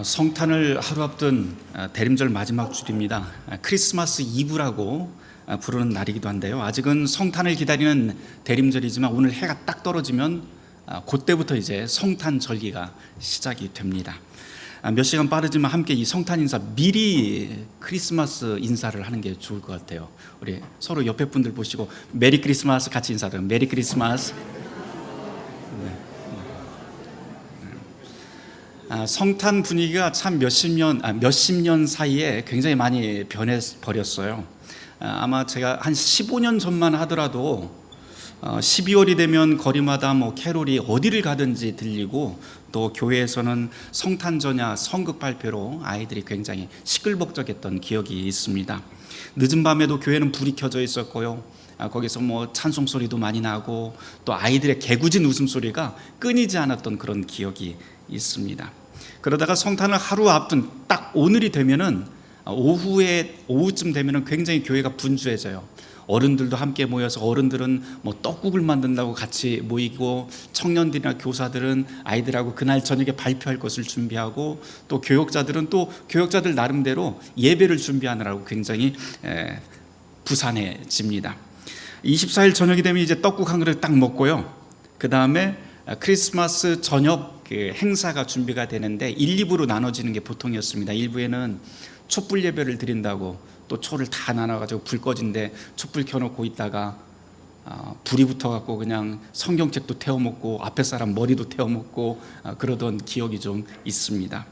성탄을 하루 앞둔 대림절 마지막 주일입니다. 크리스마스 이브라고 부르는 날이기도 한데요. 아직은 성탄을 기다리는 대림절이지만 오늘 해가 딱 떨어지면 그때부터 이제 성탄 절기가 시작이 됩니다. 몇 시간 빠르지만 함께 이 성탄 인사, 미리 크리스마스 인사를 하는 게 좋을 것 같아요. 우리 서로 옆에 분들 보시고 메리 크리스마스 같이 인사드려요. 메리 크리스마스. 성탄 분위기가 참 몇십 년 사이에 굉장히 많이 변해버렸어요. 아마 제가 한 15년 전만 하더라도 12월이 되면 거리마다 캐롤이 어디를 가든지 들리고, 또 교회에서는 성탄 전야 성극 발표로 아이들이 굉장히 시끌벅적했던 기억이 있습니다. 늦은 밤에도 교회는 불이 켜져 있었고요. 거기서 찬송 소리도 많이 나고, 또 아이들의 개구진 웃음소리가 끊이지 않았던 그런 기억이 있습니다. 그러다가 성탄을 하루 앞둔 딱 오늘이 되면은 오후쯤 되면은 굉장히 교회가 분주해져요. 어른들도 함께 모여서, 어른들은 떡국을 만든다고 같이 모이고, 청년들이나 교사들은 아이들하고 그날 저녁에 발표할 것을 준비하고, 또 교역자들은 또 교역자들 나름대로 예배를 준비하느라고 굉장히 부산해집니다. 24일 저녁이 되면 이제 떡국 한 그릇 딱 먹고요. 그 다음에 크리스마스 저녁 행사가 준비가 되는데 1, 2부로 나눠지는 게 보통이었습니다. 1부에는 촛불 예배를 드린다고 또 초를 다 나눠가지고 불 꺼진데 촛불 켜놓고 있다가 불이 붙어갖고 그냥 성경책도 태워먹고 앞에 사람 머리도 태워먹고 그러던 기억이 좀 있습니다.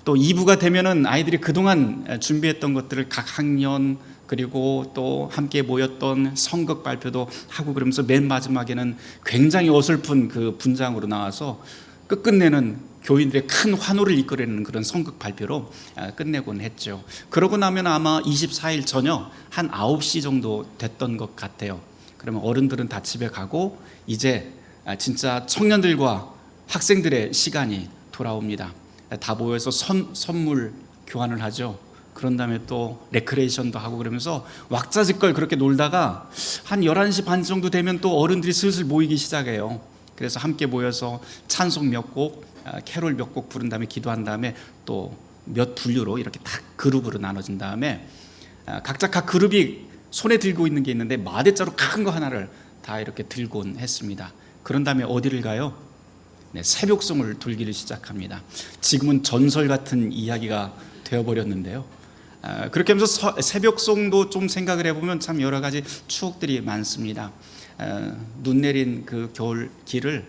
또 2부가 되면은 아이들이 그동안 준비했던 것들을 각 학년, 그리고 또 함께 모였던 성극 발표도 하고, 그러면서 맨 마지막에는 굉장히 어설픈 그 분장으로 나와서 끝내는 교인들의 큰 환호를 이끌어내는 그런 성극 발표로 끝내곤 했죠. 그러고 나면 아마 24일 저녁 한 9시 정도 됐던 것 같아요. 그러면 어른들은 다 집에 가고 이제 진짜 청년들과 학생들의 시간이 돌아옵니다. 다 모여서 선물 교환을 하죠. 그런 다음에 또 레크레이션도 하고, 그러면서 왁자지껄 그렇게 놀다가 한 11시 반 정도 되면 또 어른들이 슬슬 모이기 시작해요. 그래서 함께 모여서 찬송 몇 곡, 캐롤 몇 곡 부른 다음에 기도한 다음에 또 몇 분류로 이렇게 딱 그룹으로 나눠진 다음에 각자 각 그룹이 손에 들고 있는 게 있는데 마대자루 큰 거 하나를 다 이렇게 들곤 했습니다. 그런 다음에 어디를 가요? 새벽송을 돌기를 시작합니다. 지금은 전설 같은 이야기가 되어버렸는데요. 그렇게 하면서 새벽송도 좀 생각을 해보면 참 여러 가지 추억들이 많습니다. 눈 내린 그 겨울 길을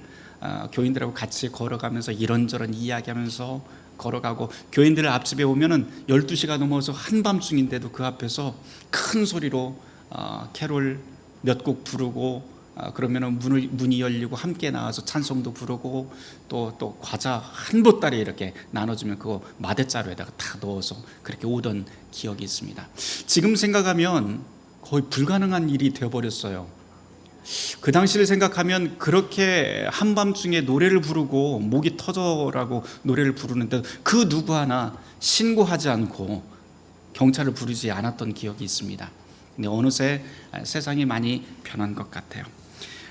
교인들하고 같이 걸어가면서 이런저런 이야기하면서 걸어가고, 교인들 앞집에 오면은 12시가 넘어서 한밤중인데도 그 앞에서 큰 소리로 캐롤 몇 곡 부르고, 그러면은 문이 열리고 함께 나와서 찬송도 부르고, 또 과자 한 보따리 이렇게 나눠주면 그거 마대자루에다가 다 넣어서 그렇게 오던 기억이 있습니다. 지금 생각하면 거의 불가능한 일이 되어버렸어요. 그 당시를 생각하면 그렇게 한밤중에 노래를 부르고 목이 터져라고 노래를 부르는데 그 누구 하나 신고하지 않고 경찰을 부르지 않았던 기억이 있습니다. 근데 어느새 세상이 많이 변한 것 같아요.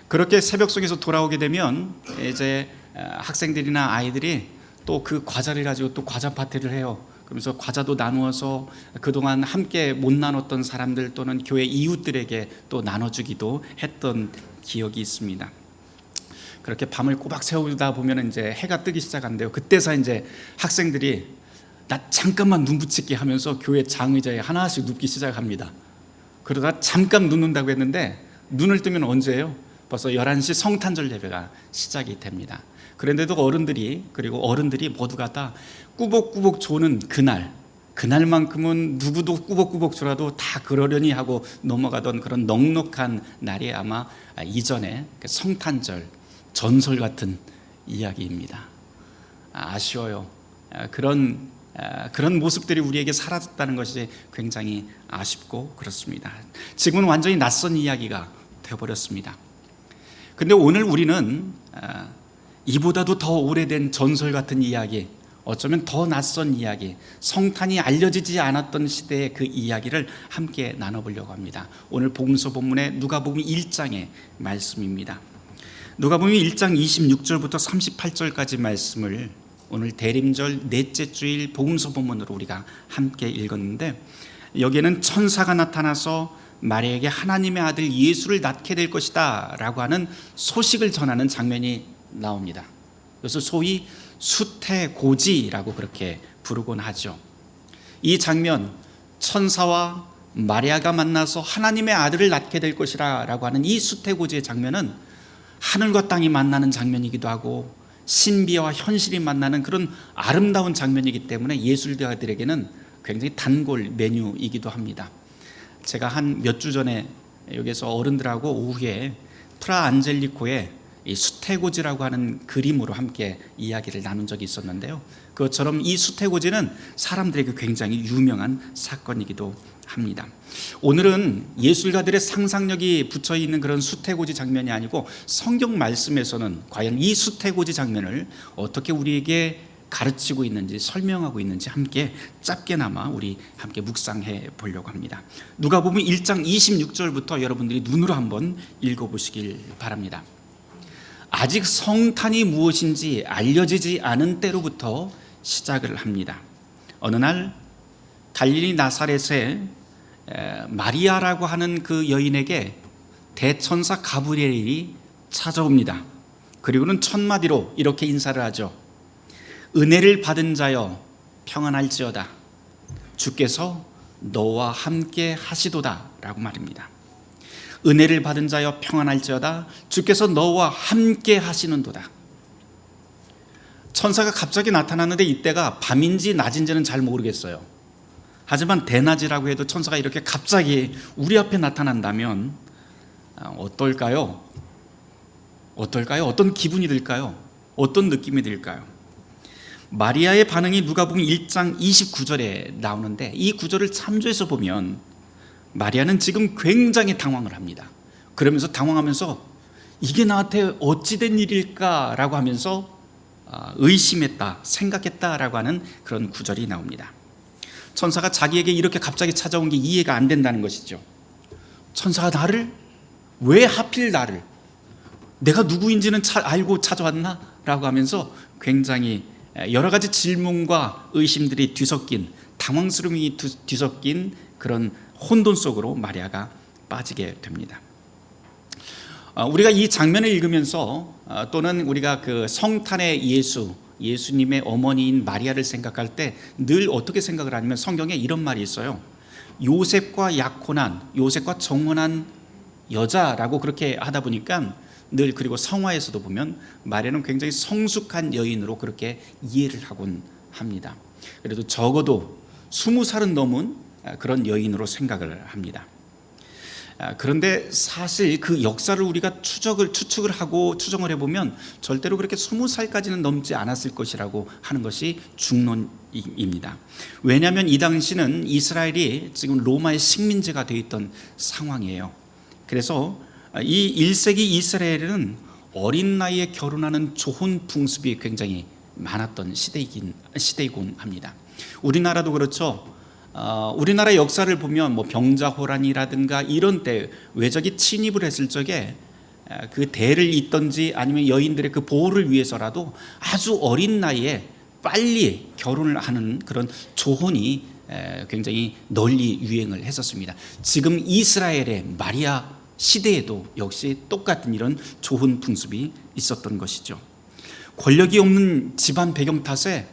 그렇게 새벽송에서 돌아오게 되면 이제 학생들이나 아이들이 또 그 과자를 가지고 또 과자 파티를 해요. 그러면서 과자도 나누어서 그동안 함께 못 나눴던 사람들 또는 교회 이웃들에게 또 나눠주기도 했던 기억이 있습니다. 그렇게 밤을 꼬박 새우다 보면 이제 해가 뜨기 시작한대요. 그때서 이제 학생들이 나 잠깐만 눈 붙일게 하면서 교회 장의자에 하나씩 눕기 시작합니다. 그러다 잠깐 눕는다고 했는데 눈을 뜨면 언제예요? 벌써 11시 성탄절 예배가 시작이 됩니다. 그런데도 어른들이 모두가 다 꾸벅꾸벅 조는 그날만큼은 누구도 꾸벅꾸벅 조라도 다 그러려니 하고 넘어가던 그런 넉넉한 날이 아마 이전에 성탄절 전설 같은 이야기입니다. 아쉬워요. 그런 모습들이 우리에게 사라졌다는 것이 굉장히 아쉽고 그렇습니다. 지금은 완전히 낯선 이야기가 되어버렸습니다. 근데 오늘 우리는 이보다도 더 오래된 전설 같은 이야기, 어쩌면 더 낯선 이야기, 성탄이 알려지지 않았던 시대의 그 이야기를 함께 나눠보려고 합니다. 오늘 복음서 본문의 누가복음 1장의 말씀입니다. 누가복음 1장 26절부터 38절까지 말씀을 오늘 대림절 넷째 주일 복음서 본문으로 우리가 함께 읽었는데, 여기에는 천사가 나타나서 마리아에게 하나님의 아들 예수를 낳게 될 것이다 라고 하는 소식을 전하는 장면이 나옵니다. 그래서 소위 수태고지라고 그렇게 부르곤 하죠. 이 장면, 천사와 마리아가 만나서 하나님의 아들을 낳게 될 것이라 라고 하는 이 수태고지의 장면은 하늘과 땅이 만나는 장면이기도 하고 신비와 현실이 만나는 그런 아름다운 장면이기 때문에 예술가들에게는 굉장히 단골 메뉴이기도 합니다. 제가 한 몇 주 전에 여기서 어른들하고 오후에 프라 안젤리코의 이 수태고지라고 하는 그림으로 함께 이야기를 나눈 적이 있었는데요, 그것처럼 이 수태고지는 사람들에게 굉장히 유명한 사건이기도 합니다. 오늘은 예술가들의 상상력이 붙어 있는 그런 수태고지 장면이 아니고 성경 말씀에서는 과연 이 수태고지 장면을 어떻게 우리에게 가르치고 있는지, 설명하고 있는지 함께 짧게나마 우리 함께 묵상해 보려고 합니다. 누가복음 1장 26절부터 여러분들이 눈으로 한번 읽어보시길 바랍니다. 아직 성탄이 무엇인지 알려지지 않은 때로부터 시작을 합니다. 어느 날 갈릴리 나사렛에 마리아라고 하는 그 여인에게 대천사 가브리엘이 찾아옵니다. 그리고는 첫마디로 이렇게 인사를 하죠. 은혜를 받은 자여 평안할지어다. 주께서 너와 함께 하시도다 라고 말입니다. 은혜를 받은 자여 평안할지어다. 주께서 너와 함께 하시는도다. 천사가 갑자기 나타났는데 이때가 밤인지 낮인지는 잘 모르겠어요. 하지만 대낮이라고 해도 천사가 이렇게 갑자기 우리 앞에 나타난다면 어떨까요? 어떤 기분이 들까요? 어떤 느낌이 들까요? 마리아의 반응이 누가복음 1장 29절에 나오는데, 이 구절을 참조해서 보면 마리아는 지금 굉장히 당황을 합니다. 그러면서 당황하면서 이게 나한테 어찌된 일일까라고 하면서 의심했다, 생각했다라고 하는 그런 구절이 나옵니다. 천사가 자기에게 이렇게 갑자기 찾아온 게 이해가 안 된다는 것이죠. 천사가 나를? 왜 하필 나를? 내가 누구인지는 알고 찾아왔나? 라고 하면서 굉장히 여러 가지 질문과 의심들이 뒤섞인, 당황스러움이 뒤섞인 그런 혼돈 속으로 마리아가 빠지게 됩니다. 우리가 이 장면을 읽으면서 또는 우리가 그 성탄의 예수님의 어머니인 마리아를 생각할 때 늘 어떻게 생각을 하냐면, 성경에 이런 말이 있어요. 요셉과 정혼한 여자라고 그렇게 하다 보니까 늘, 그리고 성화에서도 보면 마리아는 굉장히 성숙한 여인으로 그렇게 이해를 하곤 합니다. 그래도 적어도 20살은 넘은 그런 여인으로 생각을 합니다. 그런데 사실 그 역사를 우리가 추측을 하고 추정을 해보면 절대로 그렇게 20살까지는 넘지 않았을 것이라고 하는 것이 중론입니다. 왜냐하면 이 당시는 이스라엘이 지금 로마의 식민지가 되어 있던 상황이에요. 그래서 이 1세기 이스라엘은 어린 나이에 결혼하는 조혼 풍습이 굉장히 많았던 시대이곤 합니다. 우리나라도 그렇죠. 우리나라 역사를 보면 뭐 병자호란이라든가 이런 때 외적이 침입을 했을 적에 그 대를 잇든지 아니면 여인들의 그 보호를 위해서라도 아주 어린 나이에 빨리 결혼을 하는 그런 조혼이 굉장히 널리 유행을 했었습니다. 지금 이스라엘의 마리아 시대에도 역시 똑같은 이런 조혼 풍습이 있었던 것이죠. 권력이 없는 집안 배경 탓에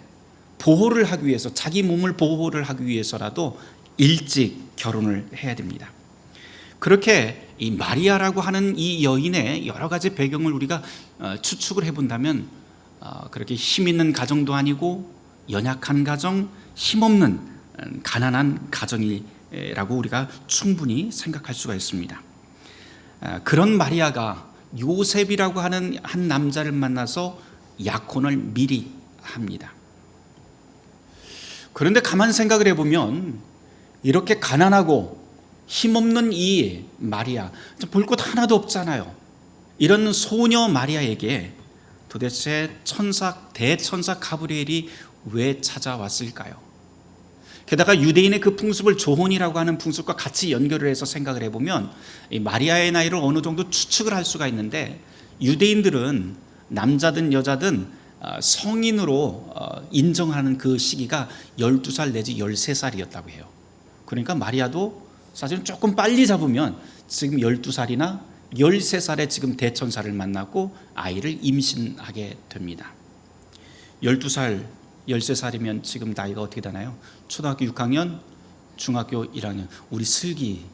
보호를 하기 위해서, 자기 몸을 보호를 하기 위해서라도 일찍 결혼을 해야 됩니다. 그렇게 이 마리아라고 하는 이 여인의 여러 가지 배경을 우리가 추측을 해본다면 그렇게 힘 있는 가정도 아니고 연약한 가정, 힘없는 가난한 가정이라고 우리가 충분히 생각할 수가 있습니다. 그런 마리아가 요셉이라고 하는 한 남자를 만나서 약혼을 미리 합니다. 그런데 가만 생각을 해보면 이렇게 가난하고 힘없는 이 마리아, 볼 것 하나도 없잖아요. 이런 소녀 마리아에게 도대체 대천사 가브리엘이 왜 찾아왔을까요? 게다가 유대인의 그 풍습을 조혼이라고 하는 풍습과 같이 연결을 해서 생각을 해보면 이 마리아의 나이를 어느 정도 추측을 할 수가 있는데, 유대인들은 남자든 여자든 성인으로 인정하는 그 시기가 12살 내지 13살이었다고 해요. 그러니까 마리아도 사실은 조금 빨리 잡으면 지금 12살이나 13살에 지금 대천사를 만났고 아이를 임신하게 됩니다. 12살, 13살이면 지금 나이가 어떻게 되나요? 초등학교 6학년, 중학교 1학년. 우리 슬기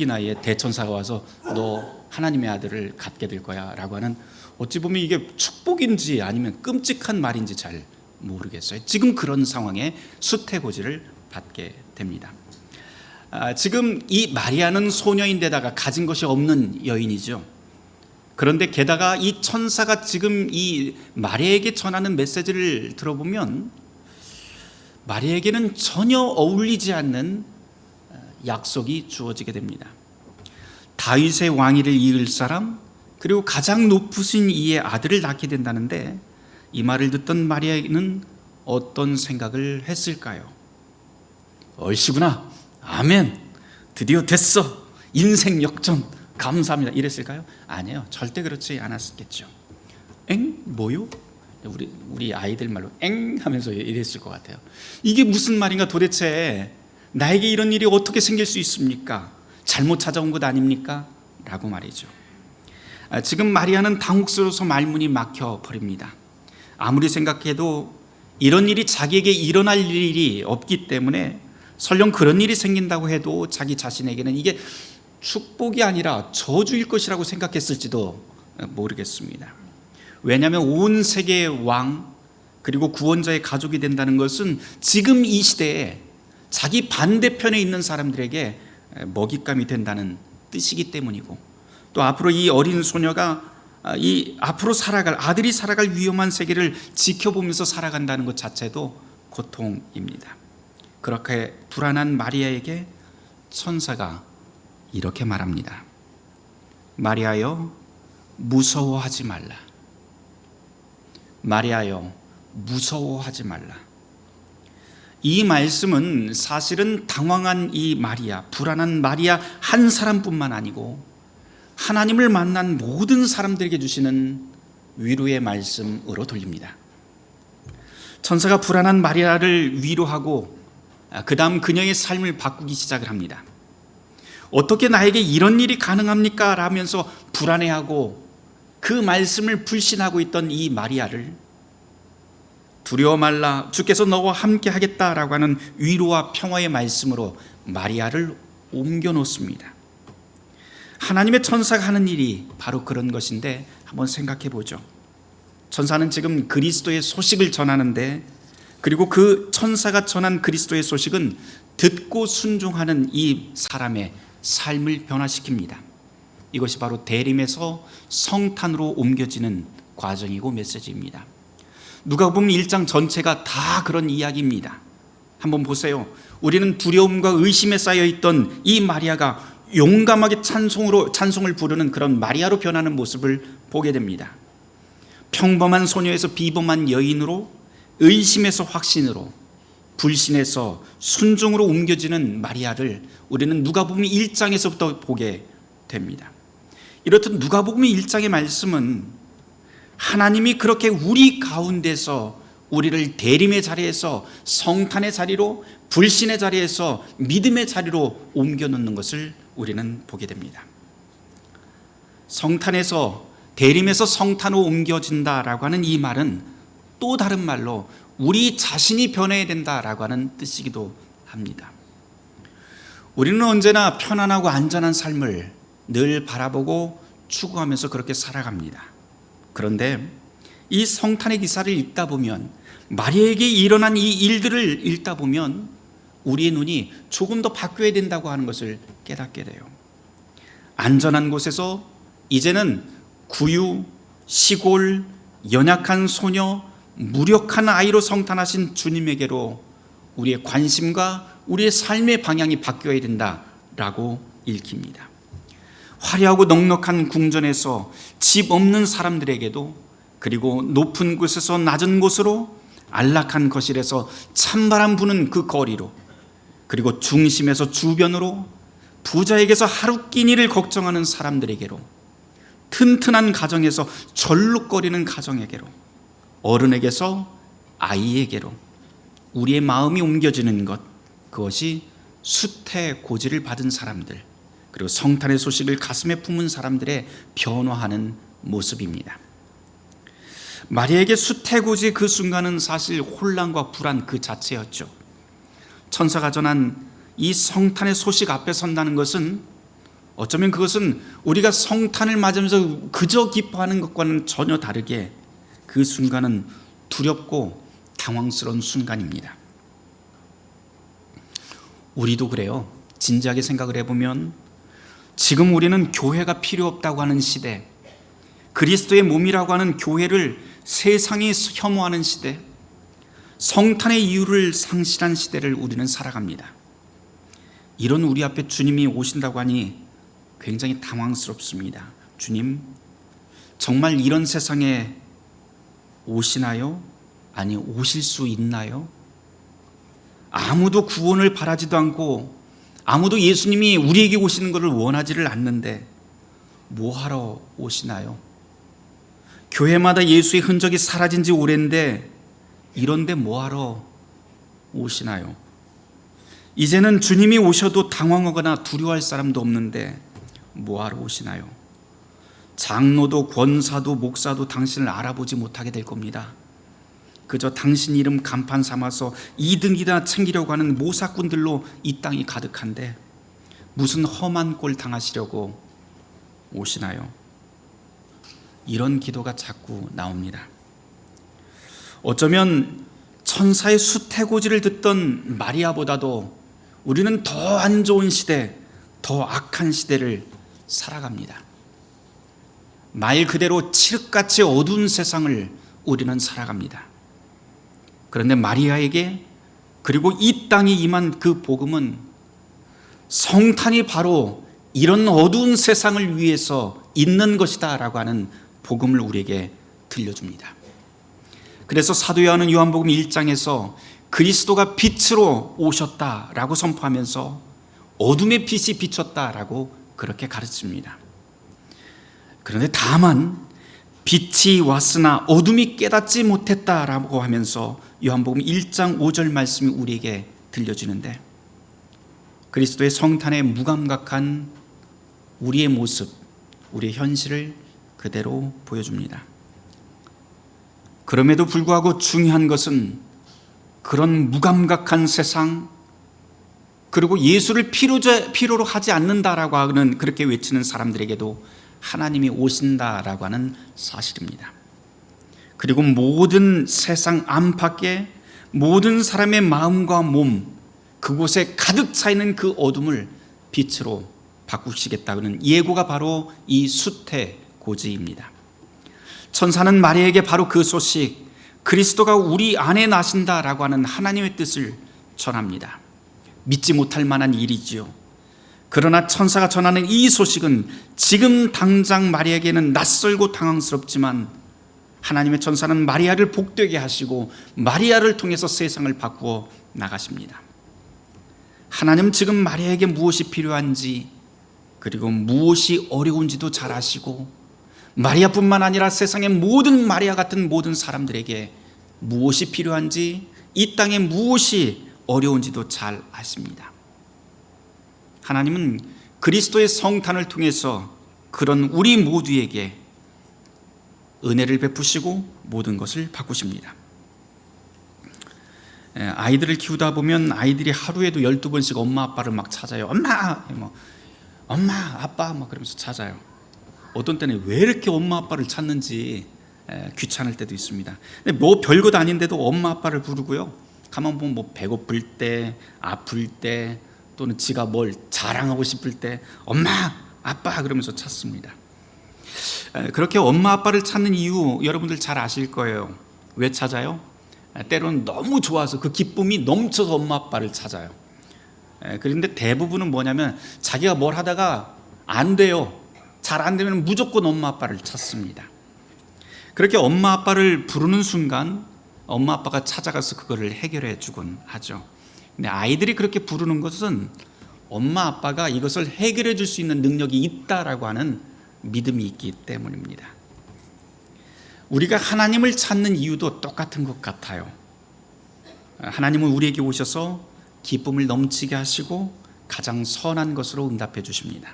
나이에 대천사가 와서 너 하나님의 아들을 갖게 될 거야 라고 하는, 어찌 보면 이게 축복인지 아니면 끔찍한 말인지 잘 모르겠어요. 지금 그런 상황에 수태고지를 받게 됩니다. 지금 이 마리아는 소녀인데다가 가진 것이 없는 여인이죠. 그런데 게다가 이 천사가 지금 이 마리아에게 전하는 메시지를 들어보면 마리아에게는 전혀 어울리지 않는 약속이 주어지게 됩니다. 다윗의 왕위를 이을 사람, 그리고 가장 높으신 이의 아들을 낳게 된다는데, 이 말을 듣던 마리아는 어떤 생각을 했을까요? 얼씨구나, 아멘, 드디어 됐어, 인생 역전, 감사합니다, 이랬을까요? 아니에요. 절대 그렇지 않았겠죠. 엥? 뭐요? 우리 아이들 말로 엥 하면서 이랬을 것 같아요. 이게 무슨 말인가, 도대체 나에게 이런 일이 어떻게 생길 수 있습니까? 잘못 찾아온 것 아닙니까? 라고 말이죠. 지금 마리아는 당혹스러워서 말문이 막혀 버립니다. 아무리 생각해도 이런 일이 자기에게 일어날 일이 없기 때문에, 설령 그런 일이 생긴다고 해도 자기 자신에게는 이게 축복이 아니라 저주일 것이라고 생각했을지도 모르겠습니다. 왜냐하면 온 세계의 왕, 그리고 구원자의 가족이 된다는 것은 지금 이 시대에 자기 반대편에 있는 사람들에게 먹잇감이 된다는 뜻이기 때문이고, 또 앞으로 이 어린 소녀가 이 앞으로 아들이 살아갈 위험한 세계를 지켜보면서 살아간다는 것 자체도 고통입니다. 그렇게 불안한 마리아에게 천사가 이렇게 말합니다. 마리아여, 무서워하지 말라. 마리아여, 무서워하지 말라. 이 말씀은 사실은 당황한 이 마리아, 불안한 마리아 한 사람뿐만 아니고 하나님을 만난 모든 사람들에게 주시는 위로의 말씀으로 들립니다. 천사가 불안한 마리아를 위로하고 그 다음 그녀의 삶을 바꾸기 시작을 합니다. 어떻게 나에게 이런 일이 가능합니까? 라면서 불안해하고 그 말씀을 불신하고 있던 이 마리아를 두려워 말라, 주께서 너와 함께 하겠다라고 하는 위로와 평화의 말씀으로 마리아를 옮겨 놓습니다. 하나님의 천사가 하는 일이 바로 그런 것인데, 한번 생각해 보죠. 천사는 지금 그리스도의 소식을 전하는데, 그리고 그 천사가 전한 그리스도의 소식은 듣고 순종하는 이 사람의 삶을 변화시킵니다. 이것이 바로 대림에서 성탄으로 옮겨지는 과정이고 메시지입니다. 누가복음 1장 전체가 다 그런 이야기입니다. 한번 보세요. 우리는 두려움과 의심에 쌓여있던 이 마리아가 용감하게 찬송을 부르는 그런 마리아로 변하는 모습을 보게 됩니다. 평범한 소녀에서 비범한 여인으로, 의심에서 확신으로, 불신에서 순종으로 옮겨지는 마리아를 우리는 누가복음 1장에서부터 보게 됩니다. 이렇듯 누가복음 1장의 말씀은 하나님이 그렇게 우리 가운데서 우리를 대림의 자리에서 성탄의 자리로, 불신의 자리에서 믿음의 자리로 옮겨놓는 것을 우리는 보게 됩니다. 성탄에서, 대림에서 성탄으로 옮겨진다라고 하는 이 말은 또 다른 말로 우리 자신이 변해야 된다라고 하는 뜻이기도 합니다. 우리는 언제나 편안하고 안전한 삶을 늘 바라보고 추구하면서 그렇게 살아갑니다. 그런데 이 성탄의 기사를 읽다 보면, 마리아에게 일어난 이 일들을 읽다 보면 우리의 눈이 조금 더 바뀌어야 된다고 하는 것을 깨닫게 돼요. 안전한 곳에서 이제는 구유, 시골, 연약한 소녀, 무력한 아이로 성탄하신 주님에게로 우리의 관심과 우리의 삶의 방향이 바뀌어야 된다라고 읽힙니다. 화려하고 넉넉한 궁전에서 집 없는 사람들에게도, 그리고 높은 곳에서 낮은 곳으로, 안락한 거실에서 찬바람 부는 그 거리로, 그리고 중심에서 주변으로, 부자에게서 하루 끼니를 걱정하는 사람들에게로, 튼튼한 가정에서 절룩거리는 가정에게로, 어른에게서 아이에게로 우리의 마음이 옮겨지는 것, 그것이 수태고지를 받은 사람들, 그리고 성탄의 소식을 가슴에 품은 사람들의 변화하는 모습입니다. 마리아에게 수태고지 그 순간은 사실 혼란과 불안 그 자체였죠. 천사가 전한 이 성탄의 소식 앞에 선다는 것은 어쩌면 그것은 우리가 성탄을 맞으면서 그저 기뻐하는 것과는 전혀 다르게 그 순간은 두렵고 당황스러운 순간입니다. 우리도 그래요. 진지하게 생각을 해보면 지금 우리는 교회가 필요 없다고 하는 시대, 그리스도의 몸이라고 하는 교회를 세상이 혐오하는 시대, 성탄의 이유를 상실한 시대를 우리는 살아갑니다. 이런 우리 앞에 주님이 오신다고 하니 굉장히 당황스럽습니다. 주님, 정말 이런 세상에 오시나요? 아니, 오실 수 있나요? 아무도 구원을 바라지도 않고 아무도 예수님이 우리에게 오시는 것을 원하지를 않는데 뭐하러 오시나요? 교회마다 예수의 흔적이 사라진 지 오랜데 이런데 뭐하러 오시나요? 이제는 주님이 오셔도 당황하거나 두려워할 사람도 없는데 뭐하러 오시나요? 장로도 권사도 목사도 당신을 알아보지 못하게 될 겁니다. 그저 당신 이름 간판 삼아서 이등이나 챙기려고 하는 모사꾼들로 이 땅이 가득한데 무슨 험한 꼴 당하시려고 오시나요? 이런 기도가 자꾸 나옵니다. 어쩌면 천사의 수태고지를 듣던 마리아보다도 우리는 더 안 좋은 시대, 더 악한 시대를 살아갑니다. 말 그대로 칠흑같이 어두운 세상을 우리는 살아갑니다. 그런데 마리아에게, 그리고 이 땅에 임한 그 복음은 성탄이 바로 이런 어두운 세상을 위해서 있는 것이다 라고 하는 복음을 우리에게 들려줍니다. 그래서 사도 요한은 요한복음 1장에서 그리스도가 빛으로 오셨다라고 선포하면서 어둠의 빛이 비쳤다라고 그렇게 가르칩니다. 그런데 다만 빛이 왔으나 어둠이 깨닫지 못했다라고 하면서 요한복음 1장 5절 말씀이 우리에게 들려주는데, 그리스도의 성탄의 무감각한 우리의 모습, 우리의 현실을 그대로 보여줍니다. 그럼에도 불구하고 중요한 것은 그런 무감각한 세상, 그리고 예수를 필요로 하지 않는다라고 하는, 그렇게 외치는 사람들에게도 하나님이 오신다라고 하는 사실입니다. 그리고 모든 세상 안팎에 모든 사람의 마음과 몸, 그곳에 가득 차 있는 그 어둠을 빛으로 바꾸시겠다는 예고가 바로 이 수태고지입니다. 천사는 마리아에게 바로 그 소식, 그리스도가 우리 안에 나신다라고 하는 하나님의 뜻을 전합니다. 믿지 못할 만한 일이지요. 그러나 천사가 전하는 이 소식은 지금 당장 마리아에게는 낯설고 당황스럽지만 하나님의 천사는 마리아를 복되게 하시고 마리아를 통해서 세상을 바꾸어 나가십니다. 하나님은 지금 마리아에게 무엇이 필요한지, 그리고 무엇이 어려운지도 잘 아시고, 마리아뿐만 아니라 세상의 모든 마리아 같은 모든 사람들에게 무엇이 필요한지, 이 땅에 무엇이 어려운지도 잘 아십니다. 하나님은 그리스도의 성탄을 통해서 그런 우리 모두에게 은혜를 베푸시고 모든 것을 바꾸십니다. 아이들을 키우다 보면 아이들이 하루에도 12번씩 엄마 아빠를 막 찾아요. 엄마 아빠 그러면서 찾아요. 어떤 때는 왜 이렇게 엄마 아빠를 찾는지 귀찮을 때도 있습니다. 근데 뭐 별것 아닌데도 엄마 아빠를 부르고요. 가만 보면 뭐 배고플 때, 아플 때, 또는 지가 뭘 자랑하고 싶을 때 엄마 아빠 그러면서 찾습니다. 그렇게 엄마 아빠를 찾는 이유 여러분들 잘 아실 거예요. 왜 찾아요? 때로는 너무 좋아서 그 기쁨이 넘쳐서 엄마 아빠를 찾아요. 그런데 대부분은 뭐냐면 자기가 뭘 하다가 안 돼요. 잘 안 되면 무조건 엄마 아빠를 찾습니다. 그렇게 엄마 아빠를 부르는 순간 엄마 아빠가 찾아가서 그거를 해결해 주곤 하죠. 근데 아이들이 그렇게 부르는 것은 엄마 아빠가 이것을 해결해 줄 수 있는 능력이 있다라고 하는 믿음이 있기 때문입니다. 우리가 하나님을 찾는 이유도 똑같은 것 같아요. 하나님은 우리에게 오셔서 기쁨을 넘치게 하시고 가장 선한 것으로 응답해 주십니다.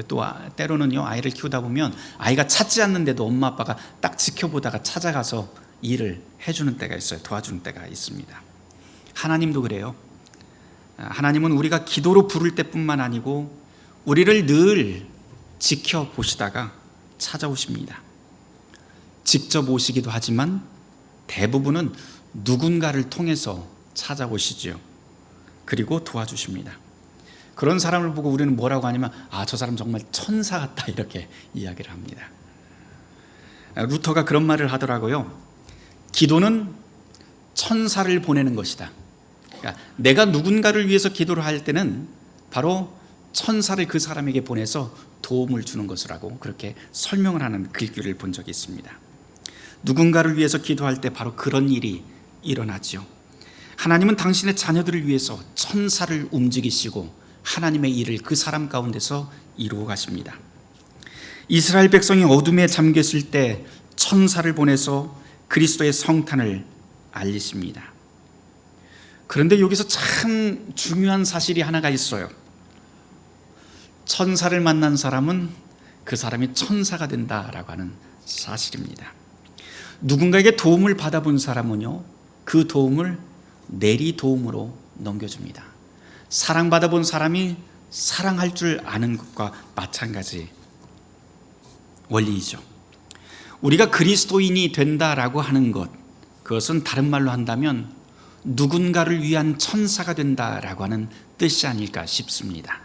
또 때로는요, 아이를 키우다 보면 아이가 찾지 않는데도 엄마 아빠가 딱 지켜보다가 찾아가서 일을 해주는 때가 있어요. 도와주는 때가 있습니다. 하나님도 그래요. 하나님은 우리가 기도로 부를 때뿐만 아니고 우리를 늘 지켜보시다가 찾아오십니다. 직접 오시기도 하지만 대부분은 누군가를 통해서 찾아오시죠. 그리고 도와주십니다. 그런 사람을 보고 우리는 뭐라고 하냐면 저 사람 정말 천사 같다, 이렇게 이야기를 합니다. 루터가 그런 말을 하더라고요. 기도는 천사를 보내는 것이다. 그러니까 내가 누군가를 위해서 기도를 할 때는 바로 천사를 그 사람에게 보내서 도움을 주는 것이라고 그렇게 설명을 하는 글귀를 본 적이 있습니다. 누군가를 위해서 기도할 때 바로 그런 일이 일어나죠. 하나님은 당신의 자녀들을 위해서 천사를 움직이시고 하나님의 일을 그 사람 가운데서 이루어 가십니다. 이스라엘 백성이 어둠에 잠겼을 때 천사를 보내서 그리스도의 성탄을 알리십니다. 그런데 여기서 참 중요한 사실이 하나가 있어요. 천사를 만난 사람은 그 사람이 천사가 된다라고 하는 사실입니다. 누군가에게 도움을 받아본 사람은요, 그 도움을 내리 도움으로 넘겨줍니다. 사랑받아본 사람이 사랑할 줄 아는 것과 마찬가지 원리이죠. 우리가 그리스도인이 된다라고 하는 것, 그것은 다른 말로 한다면 누군가를 위한 천사가 된다라고 하는 뜻이 아닐까 싶습니다.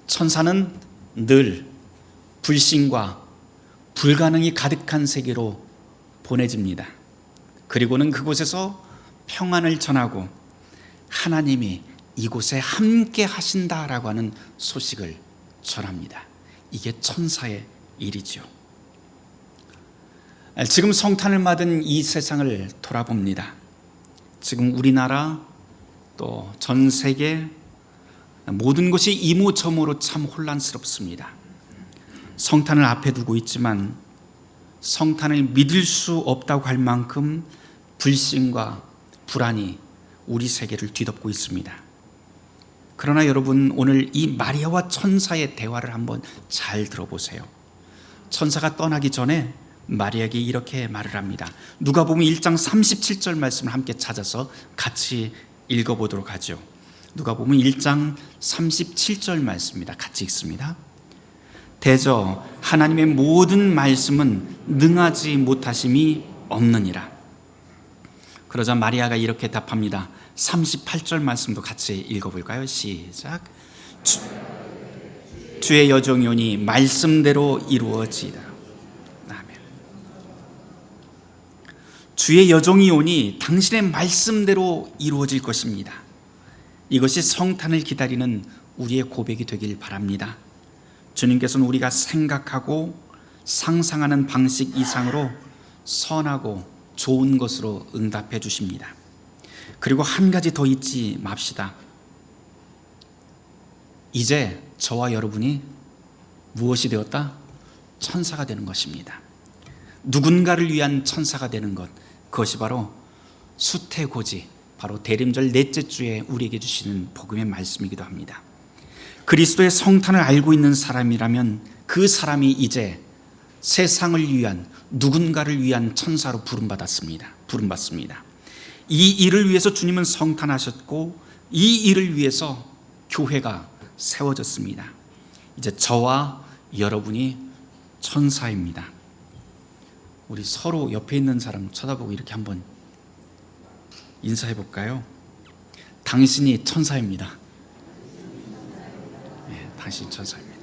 천사는 늘 불신과 불가능이 가득한 세계로 보내집니다. 그리고는 그곳에서 평안을 전하고 하나님이 이곳에 함께 하신다라고 하는 소식을 전합니다. 이게 천사의 일이죠. 지금 성탄을 맞은 이 세상을 돌아봅니다. 지금 우리나라 또 전 세계 모든 것이 이모저모로 참 혼란스럽습니다. 성탄을 앞에 두고 있지만 성탄을 믿을 수 없다고 할 만큼 불신과 불안이 우리 세계를 뒤덮고 있습니다. 그러나 여러분, 오늘 이 마리아와 천사의 대화를 한번 잘 들어보세요. 천사가 떠나기 전에 마리아에게 이렇게 말을 합니다. 누가복음 1장 37절 말씀을 함께 찾아서 같이 읽어보도록 하죠. 누가복음 1장 37절 말씀입니다. 같이 읽습니다. 대저 하나님의 모든 말씀은 능하지 못하심이 없느니라. 그러자 마리아가 이렇게 답합니다. 38절 말씀도 같이 읽어볼까요? 시작. 주의 여종이 오니 말씀대로 이루어지이다. 아멘. 주의 여종이 오니 당신의 말씀대로 이루어질 것입니다. 이것이 성탄을 기다리는 우리의 고백이 되길 바랍니다. 주님께서는 우리가 생각하고 상상하는 방식 이상으로 선하고 좋은 것으로 응답해 주십니다. 그리고 한 가지 더 잊지 맙시다. 이제 저와 여러분이 무엇이 되었다? 천사가 되는 것입니다. 누군가를 위한 천사가 되는 것, 그것이 바로 수태고지, 바로 대림절 넷째 주에 우리에게 주시는 복음의 말씀이기도 합니다. 그리스도의 성탄을 알고 있는 사람이라면 그 사람이 이제 세상을 위한, 누군가를 위한 천사로 부름받습니다. 이 일을 위해서 주님은 성탄하셨고 이 일을 위해서 교회가 세워졌습니다. 이제 저와 여러분이 천사입니다. 우리 서로 옆에 있는 사람 쳐다보고 이렇게 한번 인사해 볼까요? 당신이 천사입니다. 네, 당신 천사입니다.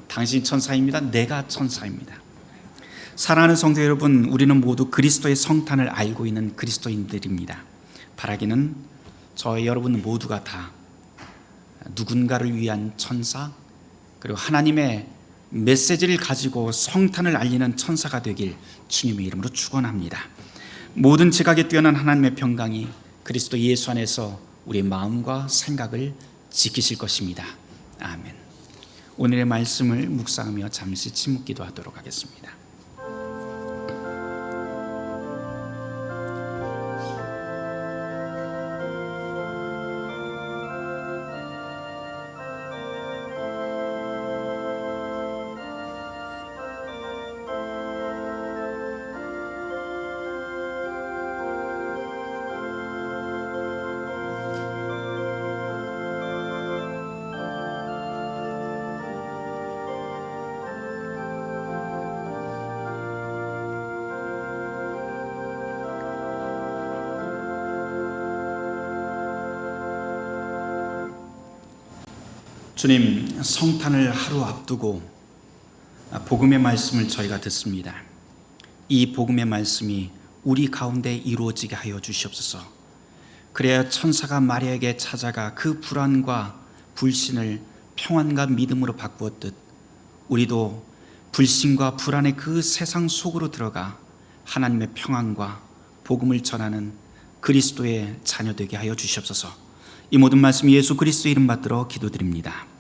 당신 천사입니다. 내가 천사입니다. 사랑하는 성도 여러분, 우리는 모두 그리스도의 성탄을 알고 있는 그리스도인들입니다. 바라기는 저와 여러분 모두가 다 누군가를 위한 천사, 그리고 하나님의 메시지를 가지고 성탄을 알리는 천사가 되길 주님의 이름으로 축원합니다. 모든 지각에 뛰어난 하나님의 평강이 그리스도 예수 안에서 우리의 마음과 생각을 지키실 것입니다. 아멘. 오늘의 말씀을 묵상하며 잠시 침묵 기도하도록 하겠습니다. 주님, 성탄을 하루 앞두고 복음의 말씀을 저희가 듣습니다. 이 복음의 말씀이 우리 가운데 이루어지게 하여 주시옵소서. 그래야 천사가 마리아에게 찾아가 그 불안과 불신을 평안과 믿음으로 바꾸었듯 우리도 불신과 불안의 그 세상 속으로 들어가 하나님의 평안과 복음을 전하는 그리스도의 자녀 되게 하여 주시옵소서. 이 모든 말씀 예수 그리스도의 이름 받들어 기도드립니다.